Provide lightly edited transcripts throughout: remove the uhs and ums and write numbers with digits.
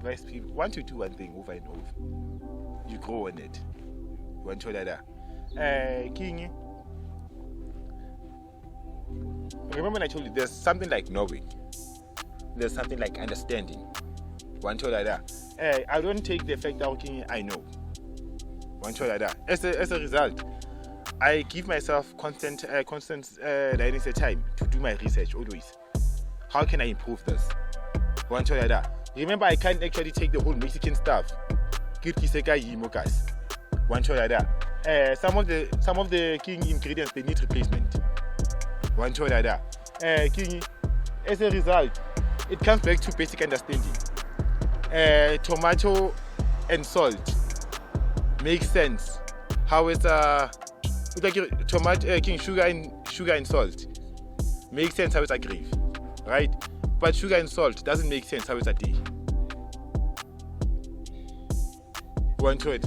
advise people, once you do one thing over and over, you grow on it. One show that. King, remember when I told you there's something like knowing, there's something like understanding. One show that. I don't take the fact that King, I know. One show that. As a result, I give myself constant time to do my research always. How can I improve this? One show that. Remember, I can't actually take the whole Mexican stuff. One show that. Some of the king ingredients, they need replacement. One show that. King, as a result, it comes back to basic understanding. Tomato and salt makes sense. How is tomato king sugar and salt makes sense how it's a grave, right? But sugar and salt doesn't make sense how it's a tea. One choice.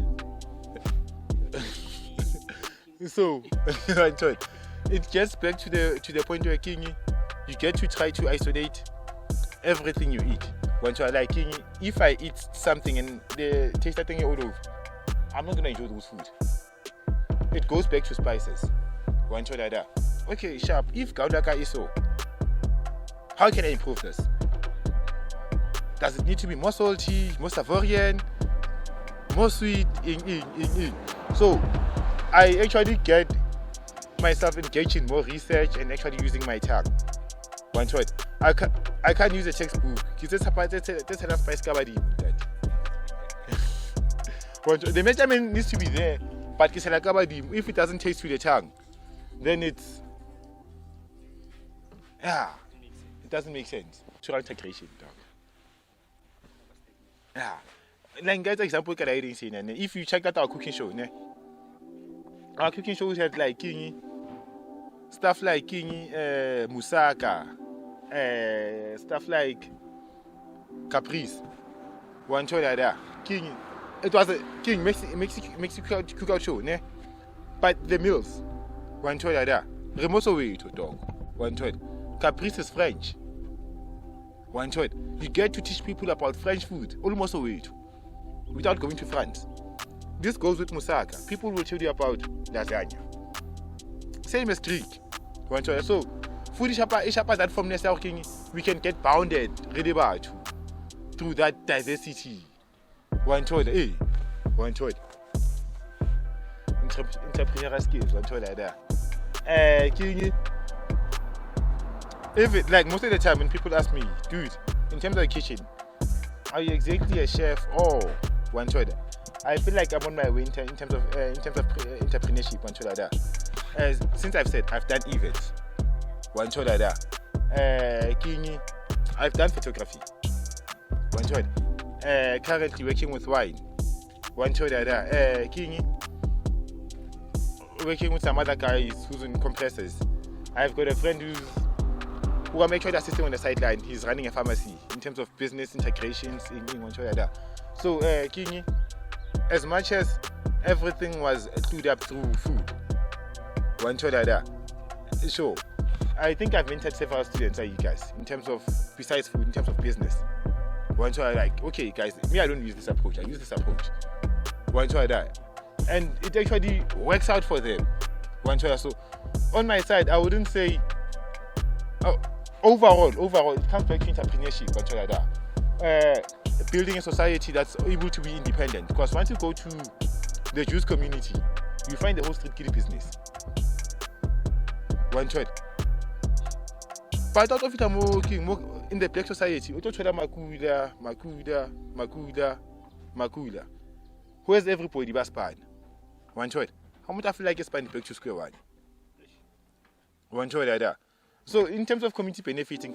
So one choice. It gets back to the point where king, you get to try to isolate everything you eat. One choice, like king, if I eat something and the taste that thing all over, I'm not gonna enjoy those food. It goes back to spices. One choice like that. Okay, sharp. If Gaudaka is so, how can I improve this? Does it need to be more salty, more Savourian, more sweet? So I actually get myself engaged in more research and actually using my tongue. One choice. I can't use a textbook. That's enough spice kabadi. The measurement needs to be there, but if it doesn't taste with the tongue, then it doesn't make sense. Natural integration, dog. Yeah. Like guys, example, if you check out our cooking show, our cooking shows had like stuff like moussaka, stuff like caprice. One show like that. It was a Mexi cookout show, ne? But the meals, one show like that. Remoso way to dog. One show. Caprice is French. One show. You get to teach people about French food, almost a way to, without going to France. This goes with moussaka. People will tell you about lasagna. Same as Greek. One show. So, food is that from Nesta King, we can get bounded really bad through that diversity. One choice, one choice. Entrepreneurial skills, one choice like that. If it, like most of the time when people ask me, dude, in terms of the kitchen, are you exactly a chef or one choice? I feel like I'm on my way in terms of entrepreneurship, one choice like that. Since I've said I've done events, one choice like that. I've done photography, one choice. Currently working with wine. One show that King working with some other guys who's in compressors. I've got a friend who I'm actually assisting on the sideline. He's running a pharmacy in terms of business integrations in one show that. So King, as much as everything was clued up through food, one show that. So I think I've mentored several students, you guys, in terms of besides food, in terms of business. One show I like, okay guys, me I don't use this approach, I use this approach. One show I die. And it actually works out for them. One show. So on my side, I wouldn't say overall, it comes back to entrepreneurship, one show I die. Building a society that's able to be independent. Because once you go to the Jews community, you find the whole street kitty business. One show. But out of it, I'm working more in the black society. Makuda. Who has everybody but span? One choice. How much I feel like a span back to square one? One choice like that. So in terms of community benefiting,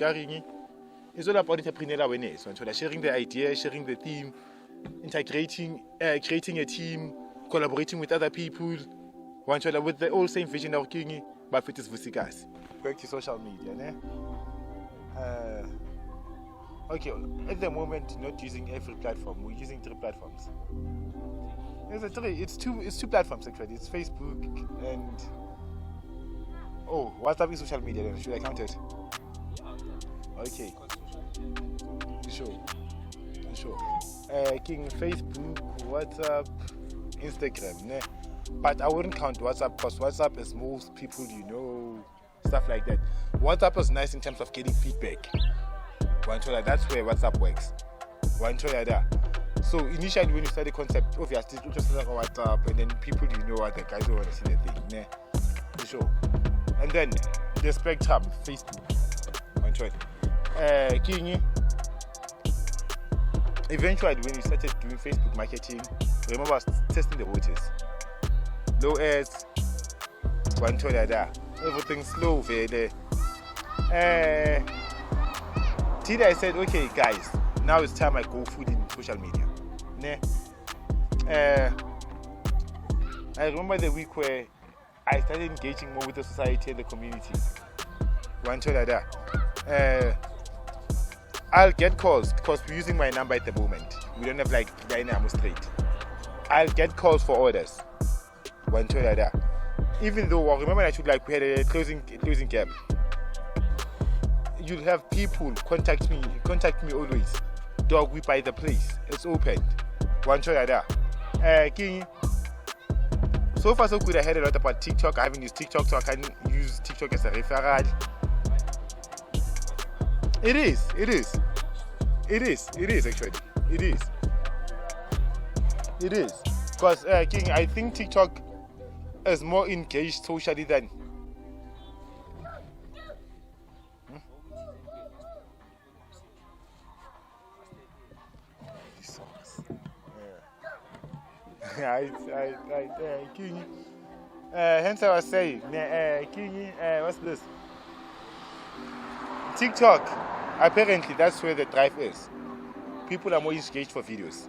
it's all about entrepreneurial awareness. One choice, sharing the idea, sharing the theme, integrating, creating a team, collaborating with other people. One choice with the all same vision of King, but it is Vusikas. Back to social media, ne? Okay, at the moment, not using every platform. We're using 3 platforms. It's two platforms actually. It's Facebook and WhatsApp is social media. Then should I count it? Okay. sure. King Facebook, WhatsApp, Instagram, ne? But I wouldn't count WhatsApp because WhatsApp is most people you know, stuff like that. WhatsApp is nice in terms of getting feedback. That's where WhatsApp works. So initially when you start the concept, obviously you just like WhatsApp and then people you know are the guys who want to see the thing, ne? Sure. And then the spectrum, Facebook. King. Eventually when you started doing Facebook marketing, remember I was testing the waters. Low ads, everything slow there. Till I said, okay guys, now it's time I go full in social media. I remember the week where I started engaging more with the society and the community. I'll get calls because we're using my number at the moment. We don't have like Dynamo straight. I'll get calls for orders. Even though I remember we had a closing gap. You'll have people contact me always. Dog, we buy the place. It's open. King. So far so good. I heard a lot about TikTok. I haven't used TikTok, so I can use TikTok as a referral. It is actually. It is. Because King, I think TikTok is more engaged socially than King. Hence I was saying, King, what's this? TikTok, apparently that's where the drive is. People are more engaged for videos,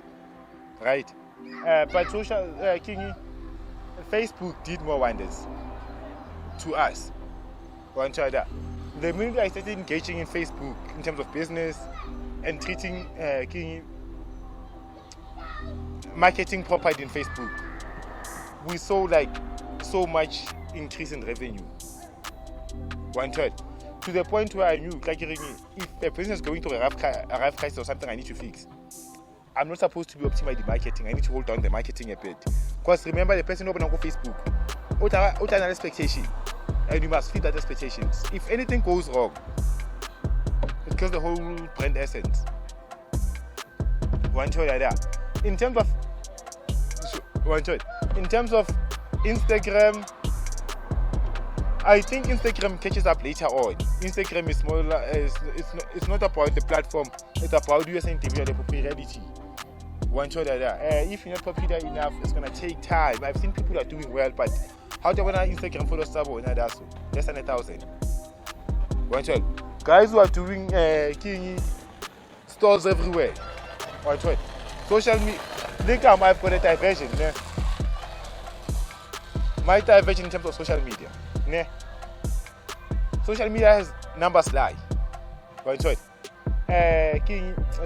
right? But social, King, Facebook did more wonders to us. The minute I started engaging in Facebook in terms of business and treating King marketing properly in Facebook, we saw like so much increase in revenue. To the point where I knew, like, if a business is going through a rough crisis or something I need to fix, I'm not supposed to be optimizing the marketing. I need to hold down the marketing a bit. Because remember, the person open on Facebook, what an expectation, and you must feed that expectations. If anything goes wrong, it kills the whole brand essence. In terms of Instagram, I think Instagram catches up later on. Instagram is smaller. It's not about the platform. It's about you as an individual, the popularity. If you're not popular enough, it's gonna take time. I've seen people are doing well, but how do I want Instagram follow sabo in Adaso? Less than 1,000. Guys who are doing stores everywhere. Social media. Think I might put a diversion. My diversion in terms of social media. Social media has numbers lie.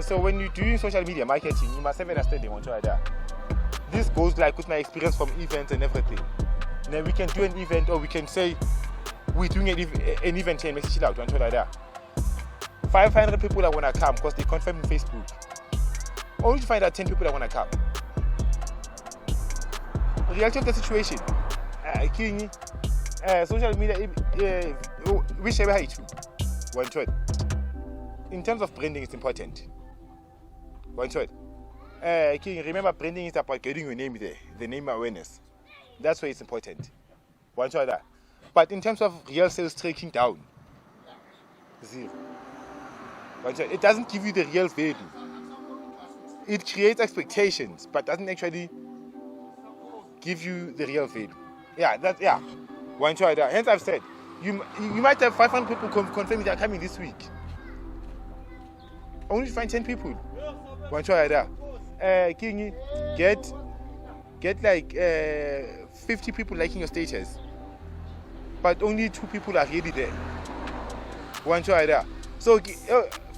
So when you're doing social media marketing, you must have an understanding. This goes like with my experience from events and everything. Now we can do an event, or we can say we're doing an event here in Mexi Chillout. 500 people are gonna come because they confirm in Facebook. Only to find out 10 people are gonna come. The reality of the situation, social media, whichever height, in terms of branding, it's important. Remember, branding is about getting your name there, the name awareness. That's why it's important. But in terms of real sales tracking down, 0. It doesn't give you the real value. It creates expectations, but doesn't actually give you the real value. Hence I've said, you might have 500 people confirm they are coming this week. Only find 10 people. Get like 50 people liking your status, but only 2 people are really there. So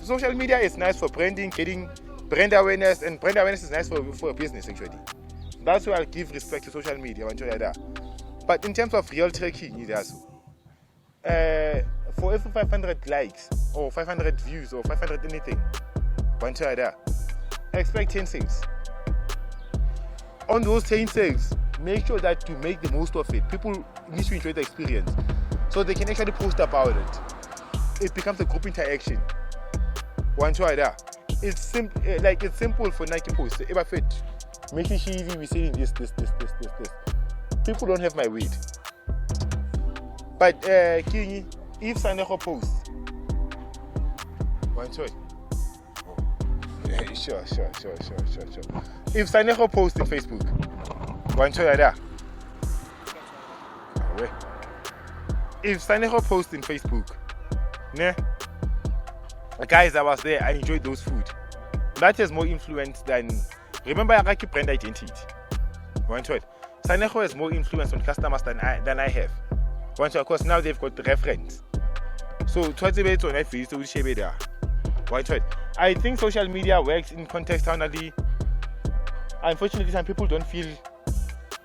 social media is nice for branding, getting brand awareness, and brand awareness is nice for a business actually. That's why I give respect to social media. But in terms of real tracking, for every 500 likes or 500 views or 500 anything, expect 10 sales. On those 10 sales, make sure that you make the most of it. People need to enjoy the experience so they can actually post about it. It becomes a group interaction. One try that. It's simple, it's simple for Nike post. If I fit, make it easy. We saying this. People don't have my weight. But King, if Saneho post, one choice. Sure. If Saneho post in Facebook, one choice there. If Saneho post in Facebook, ne? Guys, I was there. I enjoyed those food. That has more influence than. Remember, I keep brand identity. One choice. Saneho has more influence on customers than I have. One choice, of course, now they've got the reference. So, twice a bit on every so we share there. One choice. I think social media works in contextually. Unfortunately, some people don't feel.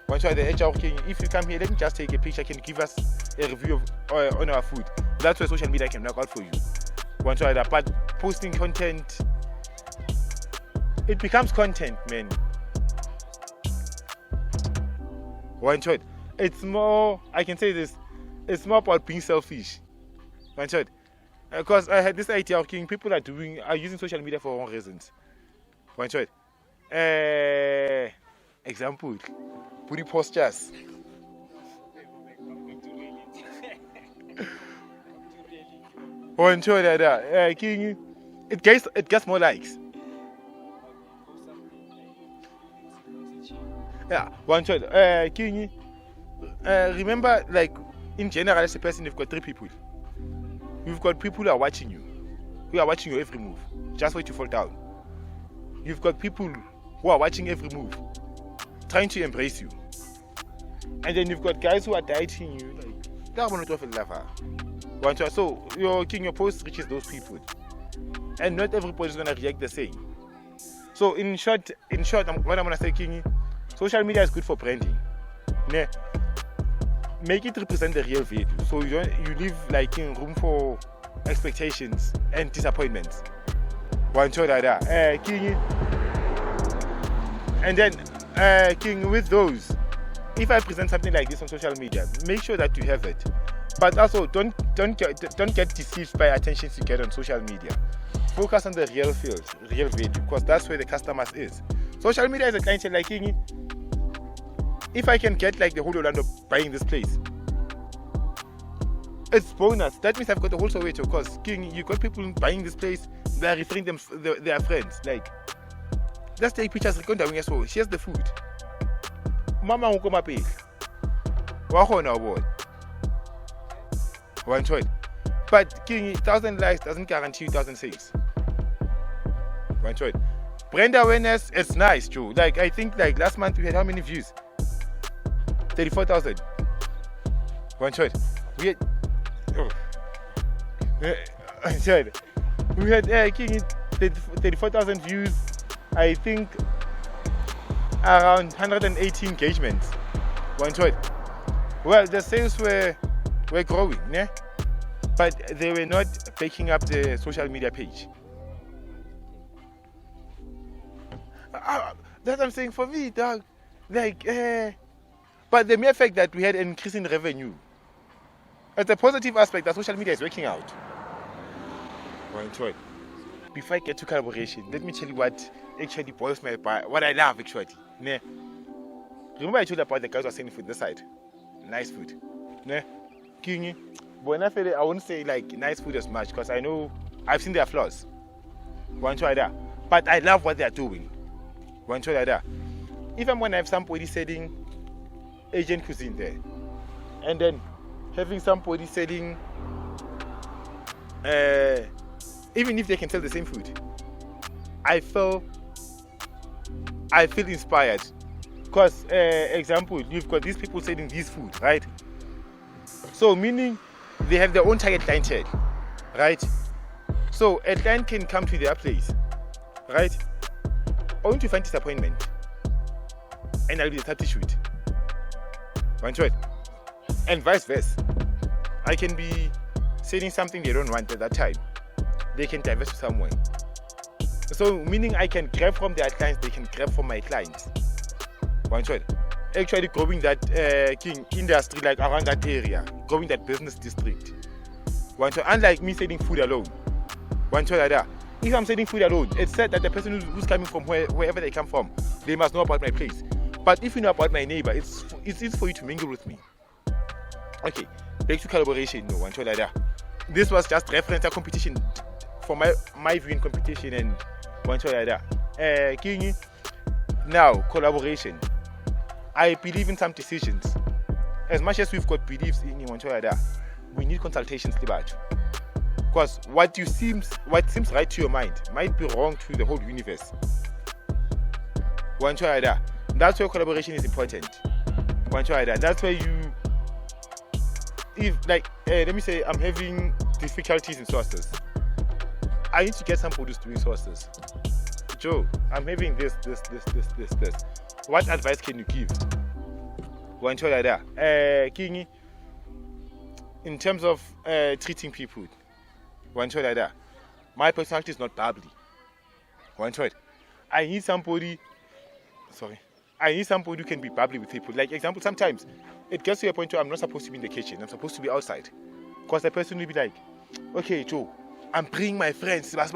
One choice, the edge of if you come here, let me just take a picture. Can give us a review of on our food. That's where social media can knock out for you. One choice, but posting content, it becomes content, man. One choice. It's more. I can say this. It's more about being selfish. One choice. Because I had this idea of people are using social media for wrong reasons. One choice. Example. Booty postures. One choice like that. It gets more likes. Yeah, one choice. King, remember, like in general, as a person, you've got 3 people. You've got people who are watching you, your every move. Just wait to fall down. You've got people who are watching every move, trying to embrace you. And then you've got guys who are dieting you, like that one not lover. One choice. So your post reaches those people, and not everybody's gonna react the same. So in short, what I'm gonna say, King. Social media is good for branding. Ne? Make it represent the real value. So you leave like in room for expectations and disappointments. One shot like that. King. And then King, with those, if I present something like this on social media, make sure that you have it. But also don't get deceived by attention you get on social media. Focus on the real field, real value, because that's where the customers is. Social media is a clientele like King. If I can get like the whole Orlando buying this place, it's bonus. That means I've got the whole Soweto, because King, you got people buying this place, they are referring them their friends. Like, let's take pictures, record as well. Here's the food. Mama won't come up here. One choice. But King, 1,000 likes doesn't guarantee 1,000 sales. One choice. Brand awareness, it's nice, Joe. Like, I think like last month we had how many views? 34,000. One choice. We had. We had King 34,000 views. I think around 180 engagements. One choice. Well, the sales were growing, né? But they were not backing up the social media page. That's what I'm saying for me, dog. Like, but the mere fact that we had an increase in revenue, it's a positive aspect that social media is working out. One choice. Before I get to collaboration, let me tell you what actually boils my what I love actually. Ne? Remember I told you about the guys who are selling food this side? Nice food. Ne? King. But I won't say like nice food as much because I know I've seen their flaws. One choice there. But I love what they are doing. One choice there. If I'm gonna have somebody selling Asian cuisine there, and then having somebody selling even if they can sell the same food, I feel inspired. Because example, you've got these people selling this food, right? So meaning they have their own target clientele, right? So a client can come to their place, right? Only to find disappointment, and I'll be the substitute. One choice. And vice versa. I can be selling something they don't want at that time. They can divest to somewhere. So meaning I can grab from their clients, they can grab from my clients. One shot. Actually growing that industry like around that area, growing that business district. One shot. Unlike me selling food alone. One shot like that. If I'm selling food alone, it's said that the person who's coming from wherever they come from, they must know about my place. But if you know about my neighbor, it's easy for you to mingle with me. Okay, back to collaboration. No, one shot like that. This was just reference to competition for my view in competition and one shot like that. Now collaboration. I believe in some decisions. As much as we've got beliefs in one shot like that, we need consultations, because what seems right to your mind might be wrong to the whole universe. One shot like that. That's where collaboration is important. One shot like that. That's where you, if like, let me say I'm having difficulties in sources. I need to get somebody who's doing sources. Joe, I'm having this. What advice can you give? One shot like that. Kingi, in terms of treating people, one shot like that. My personality is not bubbly. One shot. I need somebody who can be bubbly with people. Like example, sometimes it gets to a point where I'm not supposed to be in the kitchen. I'm supposed to be outside. Because the person will be like, okay, Joe, I'm bringing my friends. In and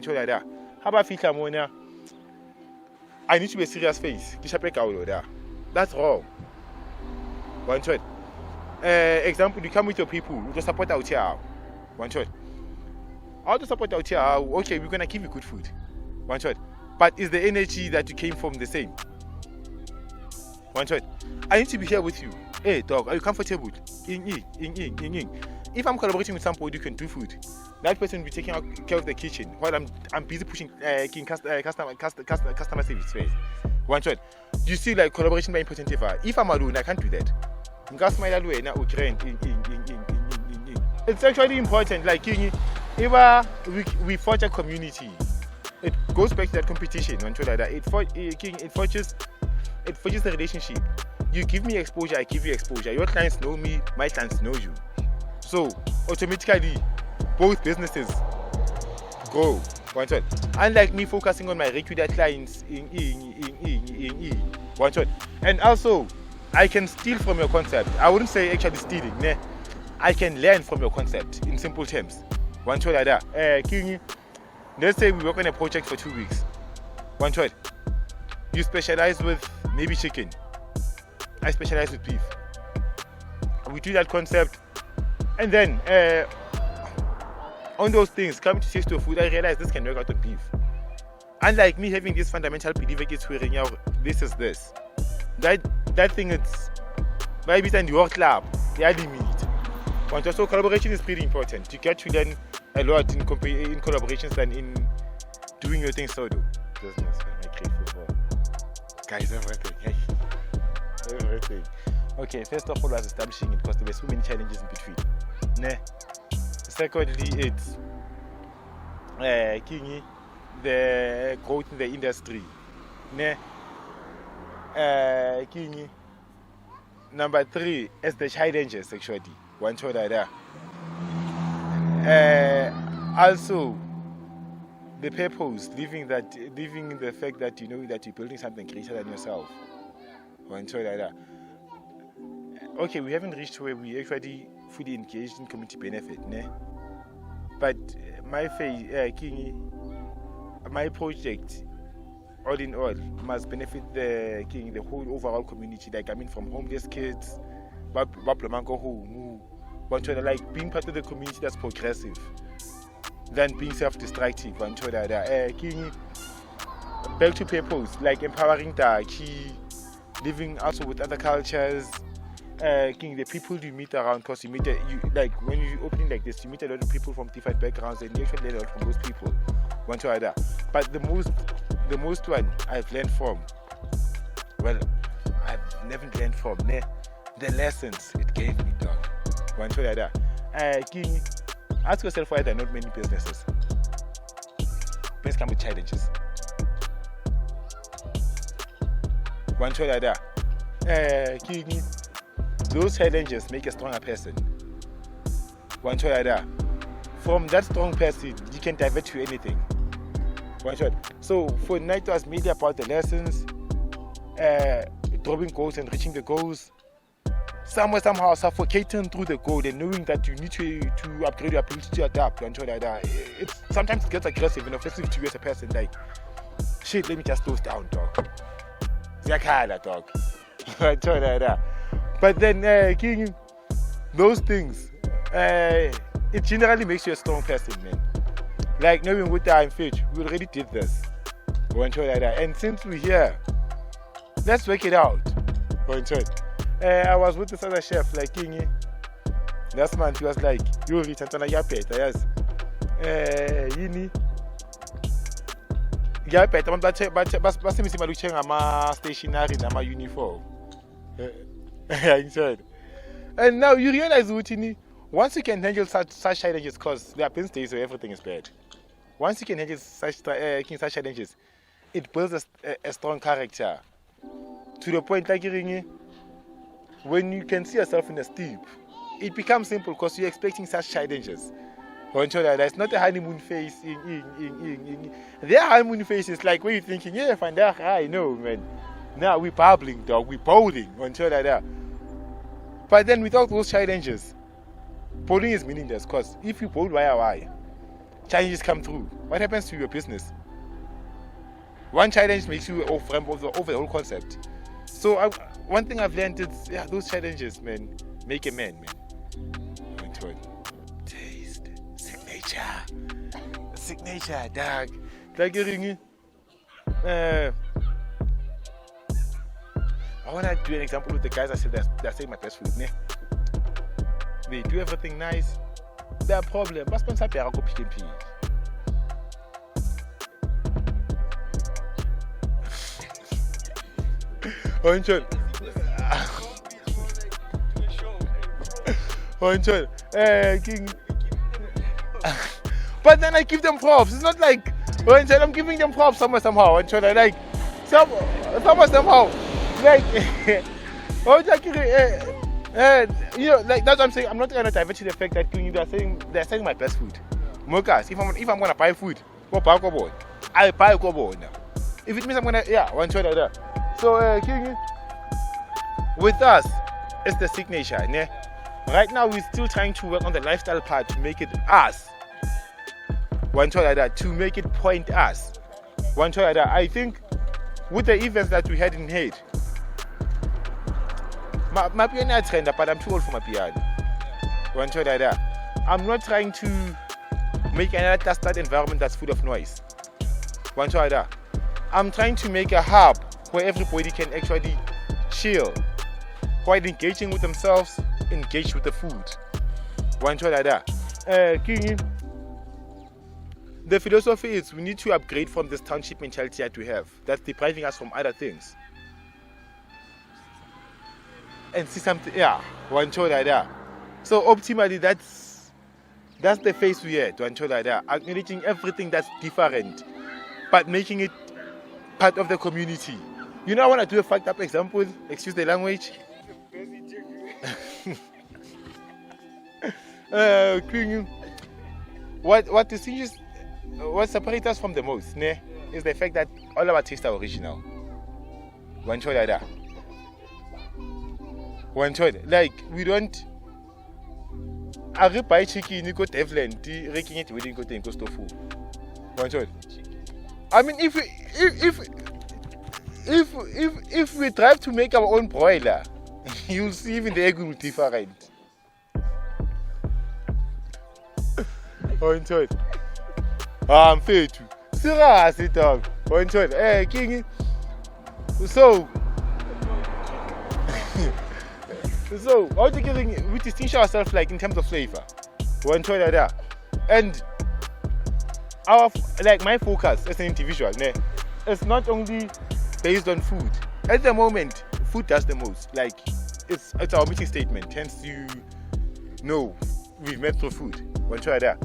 shot like that. How about Fika Monne? I need to be a serious face. That's wrong. One shot. Example, you come with your people, you just support out here. One shot. How to support out here? Okay, we're gonna give you good food. One shot. But is the energy that you came from the same? One shot. I need to be here with you. Hey dog, are you comfortable? If I'm collaborating with somebody who can do food, that person will be taking care of the kitchen while I'm busy pushing customer service phase. One shot. You see, like collaboration very important. If I'm alone, I can't do that. It's actually important. Like if we forge a community, it goes back to that competition. One shot like that. It forges the relationship. You give me exposure, I give you exposure. Your clients know me, my clients know you. So automatically, both businesses grow. One shot. Unlike me focusing on my regular clients one shot. And also, I can steal from your concept. I wouldn't say actually stealing. Nah. I can learn from your concept in simple terms. One shot like that. Let's say we work on a project for 2 weeks. One shot. You specialize with maybe chicken. I specialize with beef. We do that concept. And then on those things, coming to taste of food, I realize this can work out on beef. Unlike me having this fundamental belief, this is this. That thing, it's maybe in your club, they are limited. But so collaboration is pretty important. You get to learn a lot in collaborations than in doing your thing solo. Business, my grateful for. Guys, everything. Hey. Everything. Okay, first of all, I was establishing it because there were so many challenges in between. Nah. Secondly, it's the growth in the industry. Nah. Number 3 is the challenges actually. One shot like that. Also, the purpose, living in the fact that you know that you're building something greater than yourself. One shot like that. Okay, we haven't reached where we actually fully engaged in community benefit, ne? But my project, all in all, must benefit the whole overall community. Like from homeless kids, like being part of the community that's progressive, than being self-destructive. Back to purpose, like empowering Taki, living also with other cultures. The people you meet around, because you meet like when you opening like this, you meet a lot of people from different backgrounds, and you actually learn a lot from those people, one to other. But the most one I've learned from, well, I've never learned from the lessons it gave me, dog. One to other. Ask yourself why there are not many businesses. Business come with challenges. One to other. Those challenges make a stronger person. One to other. From that strong person, you can divert to anything. One shot. So for night it was mainly about the lessons, dropping goals and reaching the goals. Somehow suffocating through the goal and knowing that you need to upgrade your ability to adapt. One shot like that. Sometimes it gets aggressive and offensive to you as a person. Like, shit, let me just close down, dog. Zakala, dog. One shot like that. But then, King, those things, it generally makes you a strong person, man. Like knowing what I'm fit, we already did this. One shot like that. And since we're here, let's work it out. One shot. I was with this other chef, like King. Last month he was like, "You Retha, yes. Yini. Yapet, but basimisi malucheng ama stationery nama uniform." And now you realize, once you can handle such challenges, because there have been days where everything is bad. Once you can handle such challenges, it builds a strong character. To the point, like when you can see yourself in a steep, it becomes simple because you're expecting such challenges. It's not a honeymoon phase. Their honeymoon phase is like when you're thinking, yeah, find out, I know, man. Now we're bubbling, dog, we're bowling. But then without those challenges, bowling is meaningless because if you bowl why, challenges come through. What happens to your business? One challenge makes you over the whole concept. So one thing I've learned is those challenges, man, make a man. Taste, signature, dog. Like I want to do an example with the guys I said they're saying my best food. They do everything nice. Their problem, but sponsor P go P. King. But then I give them props. It's not like I'm giving them props somehow. Like somehow. Like like that's what I'm saying. I'm not gonna divert to the fact that they're selling my best food. Mokas, if I'm gonna buy food, I'll buy Kobo now. If it means I'm gonna one shot like that. So King, with us, it's the signature. Ne? Right now we're still trying to work on the lifestyle part to make it us. One shot like that, to make it point us. One shot like that. I think with the events that we had in Haiti, my piano is trend, but I'm too old for my piano. One shot like that. I'm not trying to make another clustered environment that's full of noise. One shot like that. I'm trying to make a hub where everybody can actually chill, while engaging with themselves, engage with the food. One shot like that. King, the philosophy is we need to upgrade from this township mentality that we have that's depriving us from other things. And see something, one shot like that. So optimally, that's the phase we're at, one shot like that. Acknowledging everything that's different, but making it part of the community. You know, I want to do a fucked up example. Excuse the language. What separates us from the most, is the fact that all our tastes are original. One shot like that. One shot. Like we don't. I buy chicken, you go to Evelyn, raking it within go to tofu. One shot. I mean, if we try to make our own broiler, you'll see even the egg will be different. One shot. I'm fair too. Seriously, dog. One shot. Hey, King. So, how do we distinguish ourselves like in terms of flavor? One shot like that. And my focus as an individual, it's not only based on food. At the moment, food does the most. Like it's our mission statement. Hence, we've met through food. One shot like that.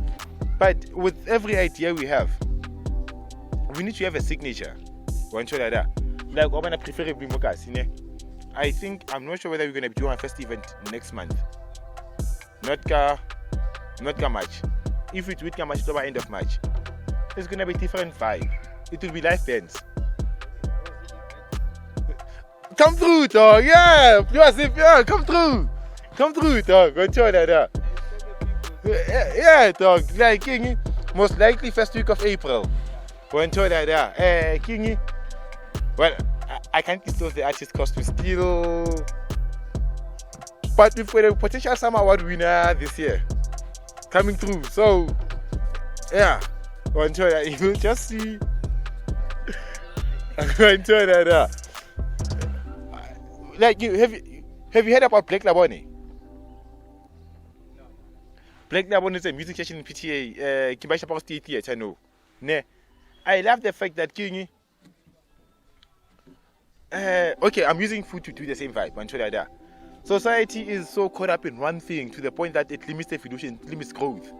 But with every idea we have, we need to have a signature. One shot like that. Like I'm gonna preferably mokas, I think I'm not sure whether we're gonna do our first event next month. Not March. If we do it March, it's over end of March. it's gonna be different vibe. It will be live bands. Come through, dog. Yeah, yeah, come through. Come through, dog. Go try that. Yeah, dog. Like Kingy, most likely first week of April. Go and try that. Kingy. Well, I can't disclose the artist cost to still, but we've got a potential summer award winner this year coming through. So, yeah, go and try that. You'll just see. Go and try that. Like have you heard about Black Labone? No. Black Labone is a music station in PTA, Kimbasha State Theatre, no. Ne. I love the fact that Kingy. Okay, I'm using food to do the same vibe. Like that. Society is so caught up in one thing to the point that it limits evolution, it limits growth.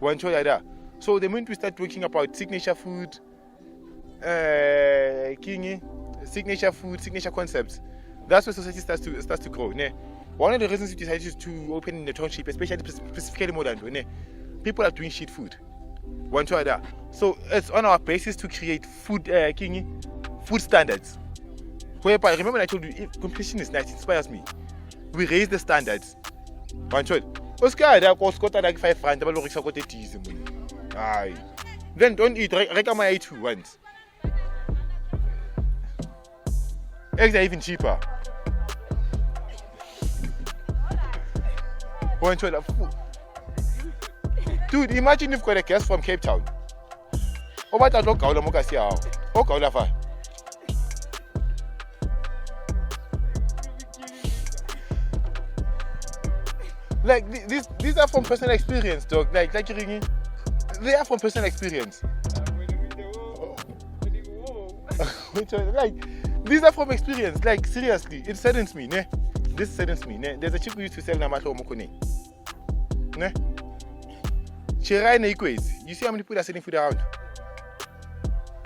Like that. So the moment we start talking about signature food, Kingy, signature concepts. That's where society starts to grow. Ne? One of the reasons we decided to open in the township, especially specifically modern, ne? People are doing shit food. One to other. So it's on our basis to create food standards. Whereby, remember I told you, if competition is nice, it inspires me. We raise the standards. One shot. Oscar, that cost like 5 francs, but Lorix got a tease. Aye. Then don't eat. Reka my A2 once. Eggs are even cheaper. One shot of food. Dude, imagine you've got a guest from Cape Town. Oh, but I don't call them. Oh, call them. Like these are from personal experience, dog. Like they are from personal experience. Like these are from experience. Like seriously, it saddens me, ne? This saddens me, ne? There's a chick who used to sell Namato Omokone. Ne? You see how many people are selling food around?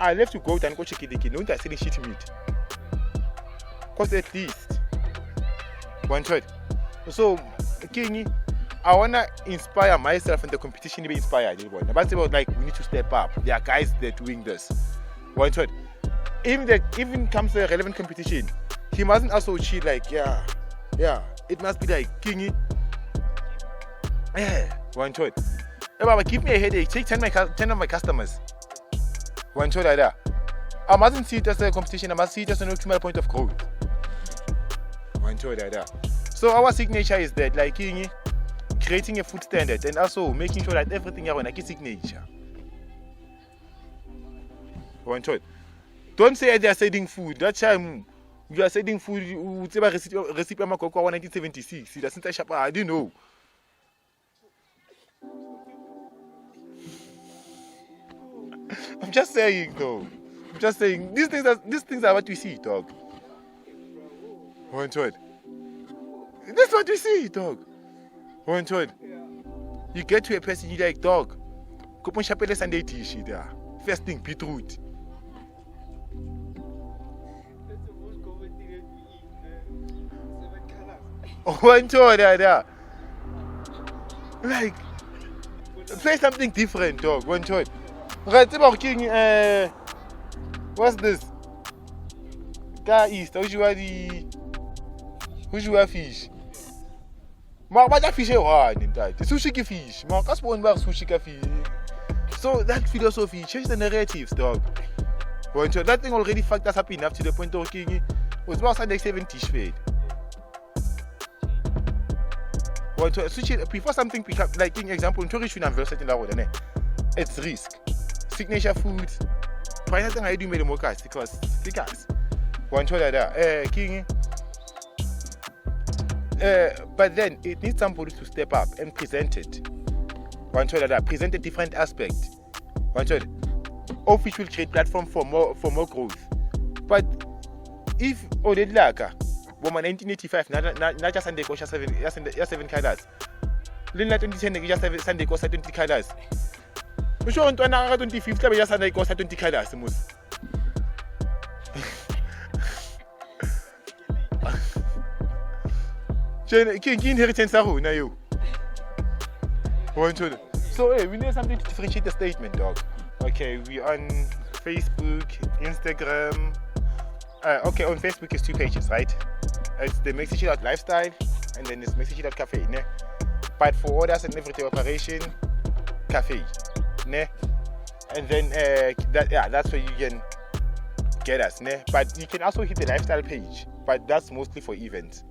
I left to go out and go check it again. No, they're selling shit meat. Cost at least one third. So, Kingy, I wanna inspire myself and the competition to be inspired. But it's about like we need to step up. There are guys that are doing this. One third. Even comes to a relevant competition, he mustn't also cheat like yeah. It must be like Kingy. Yeah, one third. Hey, Baba, give me a headache. Take 10 of my customers. One shot like that. I mustn't see it as a competition. I must see it as an optimal point of growth. One shot like that. So our signature is that, like, creating a food standard and also making sure that everything is like a signature. One shot. Don't say they are selling food. That time you are selling food. You say recipe of 1976. That's not a shop. I didn't know. I'm just saying though. I'm just saying these things are what we see, dog. One word. This is what we see, dog. One word. You get to a person, you like, dog. Kopung chapele Sunday dish there. First thing, beetroot. One word there. Like, play something different, dog. One word. Right, King, what's this? Car East, who's you fish? What fish is one in that? Sushi fish. Marcus won't buy sushi fish. So that philosophy, change the narratives, dog. That thing already fucked us up enough to the point of King was about Sunday 70s fade. Prefer something like King example, Torish and Versatility in that way, it's risk. Signature foods. Why not I do make the more cast because one show that King. But then it needs somebody to step up and present it. One show that present a different aspect. One show of which will create platform for more growth. But if Odedlaka, woman 1985, not just Sunday Kosha 7 colors. Lina 2010 just Sunday Kosha 20 colors. We show on 25th, but just Sunday Kosha 20 colors. King inheritance are who now you. So So we need something to differentiate the statement, dog. Okay, we on Facebook, Instagram. Okay, on Facebook is 2 pages, right? It's the Mexi Chillout lifestyle, and then it's Mexi Chillout cafe, ne? But for orders and everyday operation, cafe, ne? And then that's where you can get us, ne? But you can also hit the lifestyle page, but that's mostly for events.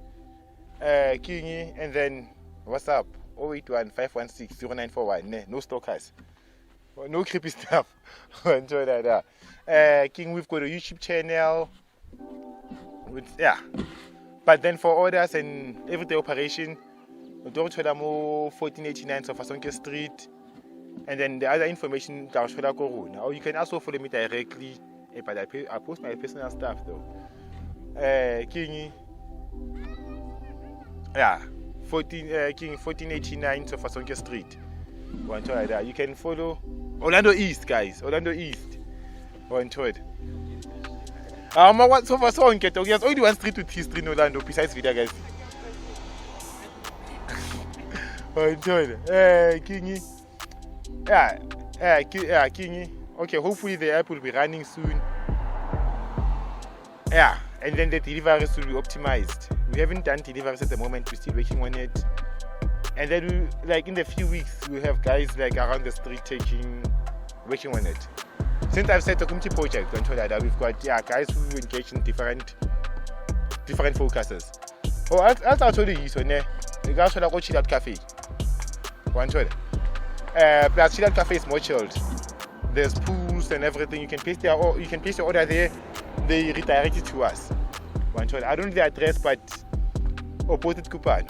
Kingi, and then what's up? 081-516-0941, ne? No stalkers, no creepy stuff. Enjoy that. King, we've got a YouTube channel. But then for orders and everyday operation, don't show them 1489 Sofasonke Street, and then the other information down show Corona. Or you can also follow me directly. But I post my personal stuff though. King, 1489 Sofasonke Street. One like that. You can follow Orlando East, guys. Orlando East. One choice. What so far so get there's only one street with history in Orlando besides Vida, guys. Enjoy it. Kingi. Kingi. Okay, hopefully the app will be running soon. And then the deliveries will be optimized. We haven't done deliveries at the moment, we're still working on it. And then in the few weeks we'll have guys around the street working on it. Since I've set a community project, we've got guys who engage in different focuses. I'll tell you so ne. The guys who go Chillout Cafe. Plus Chillout Cafe is more chilled. There's pools and everything. You can place your order there. They redirect it to us. I don't know the address, but opposite coupon.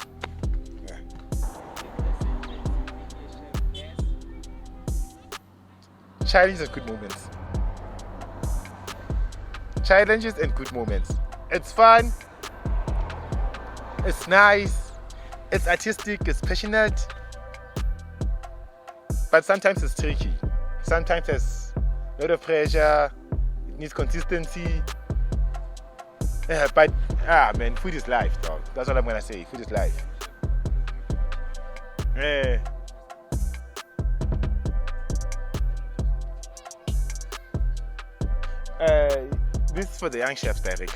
Challenges and good moments. Challenges and good moments. It's fun. It's nice. It's artistic. It's passionate. But sometimes it's tricky. Sometimes there's a lot of pressure. It needs consistency. But man, food is life, dog. That's what I'm gonna say. Food is life. This is for the young chefs directly.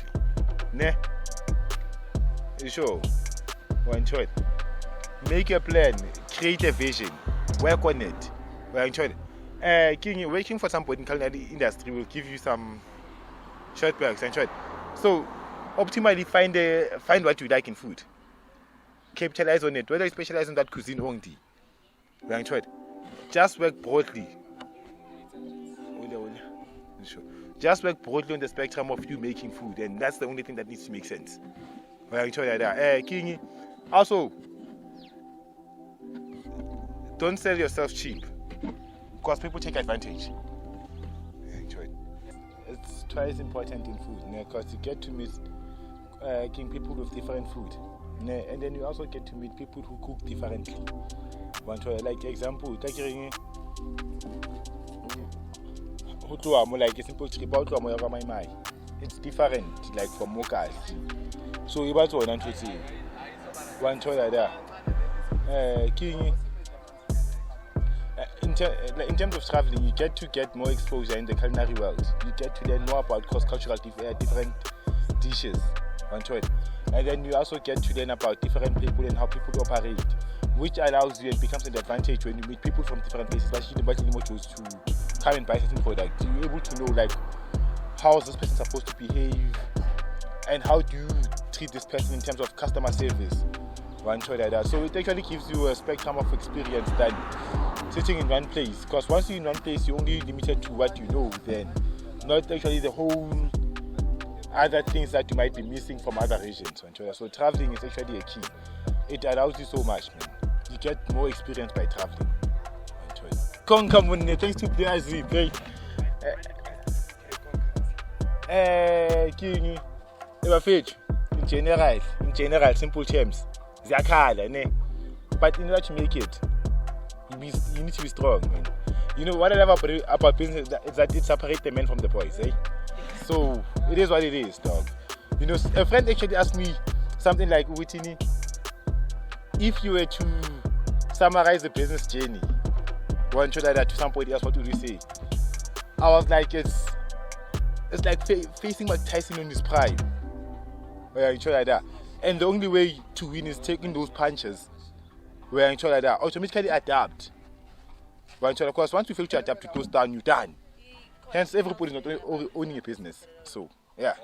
Ne? You sure? One choice. Make a plan, create a vision, work on it. Well, enjoy it. Working for somebody in culinary industry will give you some short perks. Enjoy it. So, optimally find what you like in food. Capitalize on it. Whether you specialize in that cuisine only. Well, enjoy it. Just work broadly. Just work broadly on the spectrum of you making food, and that's the only thing that needs to make sense. Well, enjoy that. Kingi. Also, don't sell yourself cheap, because people take advantage. Enjoy it. It's twice important in food, because you get to meet people with different food, and then you also get to meet people who cook differently. Like example, like a simple trip out to my it's different, like from Mokas. So you want to see one choice like King. In terms of traveling, you get to get more exposure in the culinary world. You get to learn more about cross-cultural different dishes. One choice. And then you also get to learn about different people and how people operate, which allows you and becomes an advantage when you meet people from different places, especially chose to come and buy certain products. You're able to know how is this person supposed to behave, and how do you treat this person in terms of customer service. One choice like that. So it actually gives you a spectrum of experience than sitting in one place. Because once you're in one place, you're only limited to what you know then, not actually the whole other things that you might be missing from other regions. So traveling is actually a key. It allows you so much, man. You get more experience by traveling. Come on, thanks to players, great. King, in general, simple terms. But in order to make it, you need to be strong, man. You know what I love about business is that it separates the men from the boys, eh? So it is what it is, dog. You know, a friend actually asked me something like, Uitini, if you were to summarize the business journey, One show like that to somebody else, what would you say? I was like, it's like facing Mike Tyson in his prime. Where you show like that. And the only way to win is taking those punches. Where you show like that. Automatically adapt. Because once you fail to adapt to those down, you're done. Hence, everybody's not owning a business. So, yeah.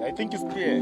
I think it's clear.